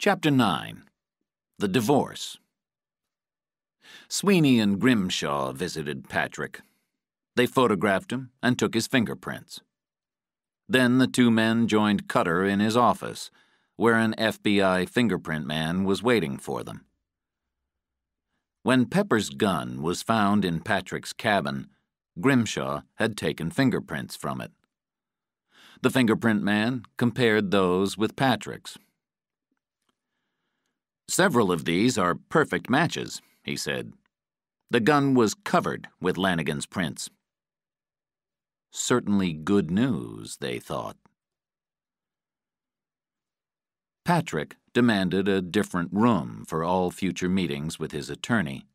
Chapter 9. The Divorce. Sweeney and Grimshaw visited Patrick. They photographed him and took his fingerprints. Then the two men joined Cutter in his office, where an FBI fingerprint man was waiting for them. When Pepper's gun was found in Patrick's cabin, Grimshaw had taken fingerprints from it. The fingerprint man compared those with Patrick's. "Several of these are perfect matches," he said. "The gun was covered with Lanigan's prints." Certainly good news, they thought. Patrick demanded a different room for all future meetings with his attorney,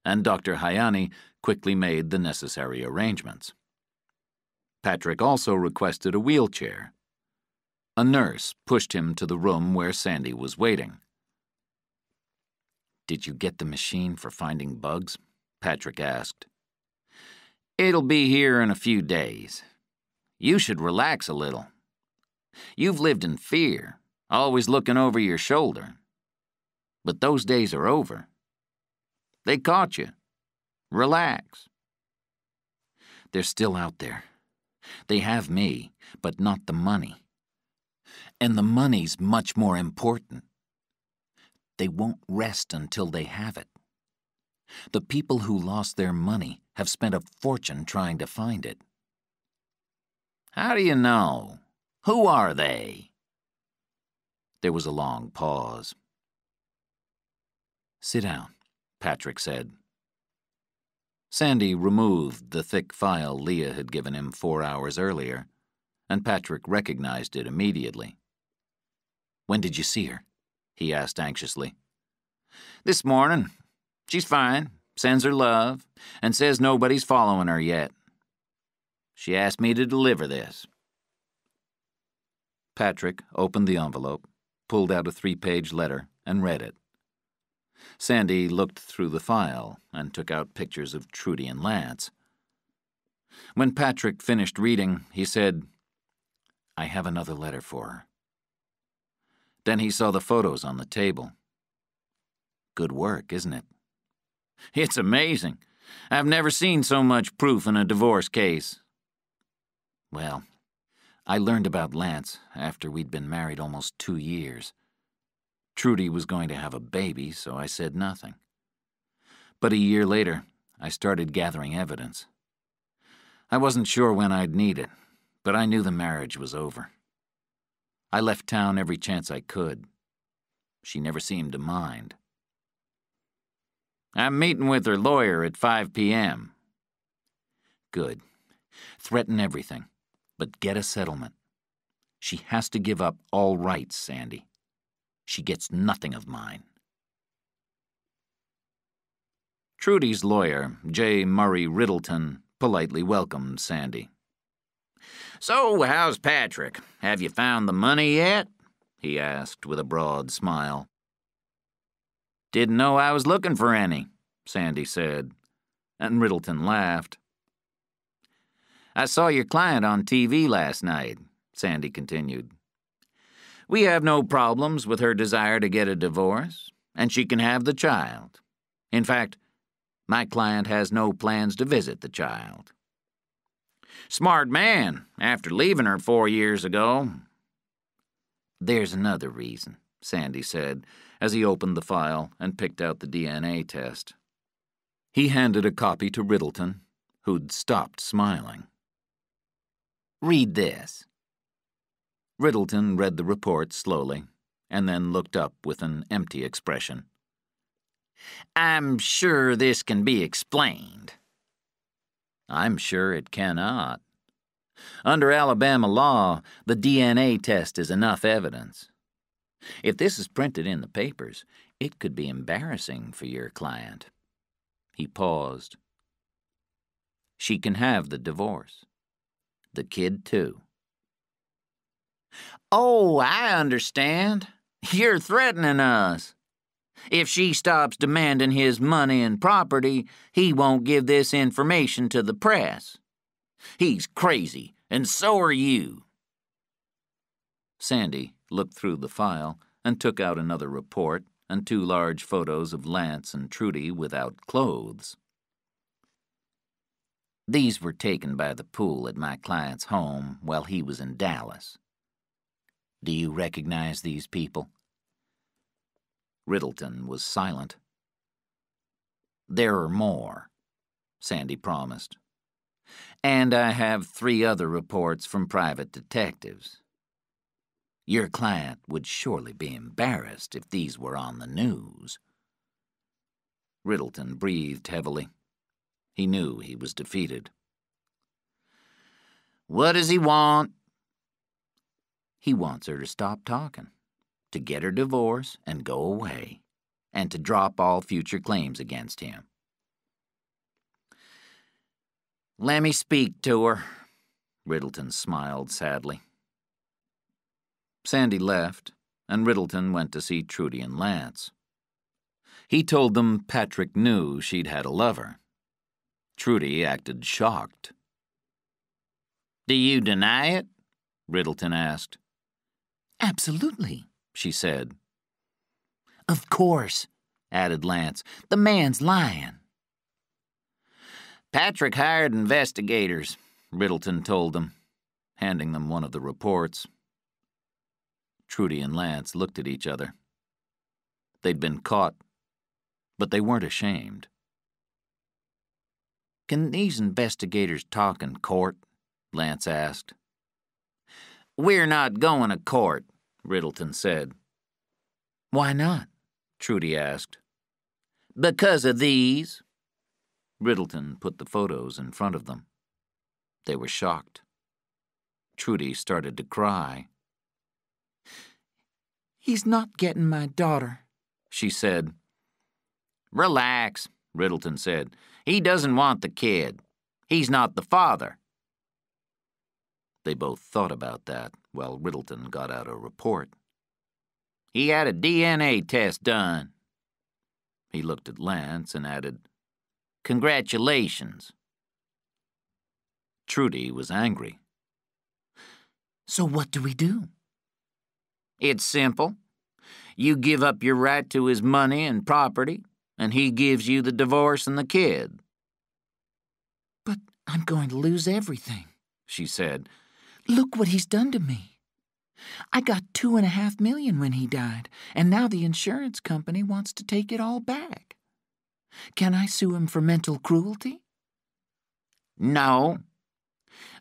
and Dr. Hayani quickly made the necessary arrangements. Patrick also requested a wheelchair. A nurse pushed him to the room where Sandy was waiting. "Did you get the machine for finding bugs?" Patrick asked. "It'll be here in a few days. You should relax a little. You've lived in fear, always looking over your shoulder. But those days are over. They caught you. Relax." "They're still out there. They have me, but not the money. And the money's much more important. They won't rest until they have it. The people who lost their money have spent a fortune trying to find it." "How do you know? Who are they?" There was a long pause. "Sit down," Patrick said. Sandy removed the thick file Leah had given him 4 hours earlier, and Patrick recognized it immediately. "When did you see her?" he asked anxiously. "This morning. She's fine, sends her love, and says nobody's following her yet. She asked me to deliver this." Patrick opened the envelope, pulled out a 3-page letter, and read it. Sandy looked through the file and took out pictures of Trudy and Lance. When Patrick finished reading, he said, "I have another letter for her." Then he saw the photos on the table. "Good work, isn't it?" "It's amazing. I've never seen so much proof in a divorce case." "Well, I learned about Lance after we'd been married almost 2 years. Trudy was going to have a baby, so I said nothing. But a year later, I started gathering evidence. I wasn't sure when I'd need it, but I knew the marriage was over. I left town every chance I could. She never seemed to mind." "I'm meeting with her lawyer at 5 p.m. "Good. Threaten everything, but get a settlement. She has to give up all rights, Sandy. She gets nothing of mine." Trudy's lawyer, J. Murray Riddleton, politely welcomed Sandy. "So, how's Patrick? Have you found the money yet?" he asked with a broad smile. "Didn't know I was looking for any," Sandy said, and Riddleton laughed. "I saw your client on TV last night," Sandy continued. "We have no problems with her desire to get a divorce, and she can have the child. In fact, my client has no plans to visit the child. Smart man, after leaving her 4 years ago." "There's another reason," Sandy said, as he opened the file and picked out the DNA test. He handed a copy to Riddleton, who'd stopped smiling. "Read this." Riddleton read the report slowly, and then looked up with an empty expression. "I'm sure this can be explained." "I'm sure it cannot. Under Alabama law, the DNA test is enough evidence. If this is printed in the papers, it could be embarrassing for your client." He paused. "She can have the divorce. The kid, too." "Oh, I understand. You're threatening us. If she stops demanding his money and property, he won't give this information to the press. He's crazy, and so are you." Sandy looked through the file and took out another report and 2 large photos of Lance and Trudy without clothes. These were taken by the pool at my client's home while he was in Dallas. Do you recognize these people? Riddleton was silent. There are more, Sandy promised. And I have 3 other reports from private detectives. Your client would surely be embarrassed if these were on the news. Riddleton breathed heavily. He knew he was defeated. What does he want? He wants her to stop talking, to get her divorce and go away, and to drop all future claims against him. Let me speak to her, Riddleton smiled sadly. Sandy left, and Riddleton went to see Trudy and Lance. He told them Patrick knew she'd had a lover. Trudy acted shocked. Do you deny it? Riddleton asked. Absolutely, she said. Of course, added Lance. The man's lying. Patrick hired investigators, Riddleton told them, handing them one of the reports. Trudy and Lance looked at each other. They'd been caught, but they weren't ashamed. Can these investigators talk in court? Lance asked. We're not going to court, Riddleton said. Why not? Trudy asked. Because of these. Riddleton put the photos in front of them. They were shocked. Trudy started to cry. He's not getting my daughter, she said. Relax, Riddleton said. He doesn't want the kid. He's not the father. They both thought about that while Riddleton got out a report. He had a DNA test done. He looked at Lance and added, Congratulations. Trudy was angry. So what do we do? It's simple. You give up your right to his money and property, and he gives you the divorce and the kid. But I'm going to lose everything, she said. Look what he's done to me. I got $2.5 million when he died, and now the insurance company wants to take it all back. Can I sue him for mental cruelty? No.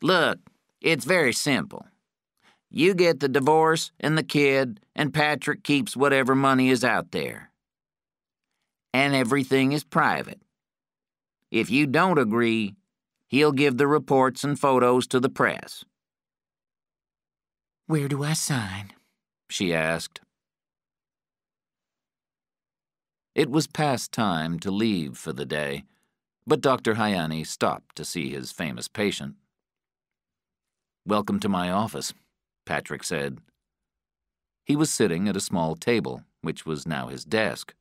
Look, it's very simple. You get the divorce and the kid, and Patrick keeps whatever money is out there. And everything is private. If you don't agree, he'll give the reports and photos to the press. Where do I sign? She asked. It was past time to leave for the day, but Dr. Hayani stopped to see his famous patient. Welcome to my office, Patrick said. He was sitting at a small table, which was now his desk.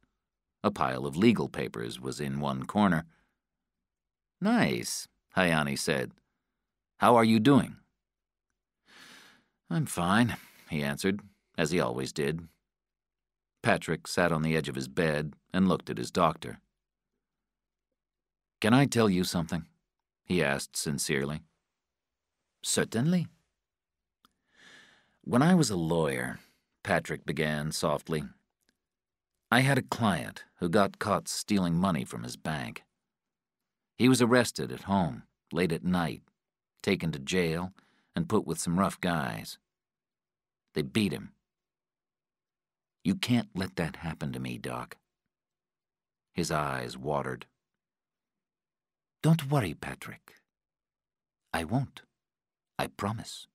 A pile of legal papers was in one corner. Nice, Hayani said. How are you doing? I'm fine, he answered, as he always did. Patrick sat on the edge of his bed and looked at his doctor. Can I tell you something? He asked sincerely. Certainly. When I was a lawyer, Patrick began softly, I had a client who got caught stealing money from his bank. He was arrested at home, late at night, taken to jail, and put with some rough guys. They beat him. You can't let that happen to me, Doc. His eyes watered. Don't worry, Patrick. I won't. I promise.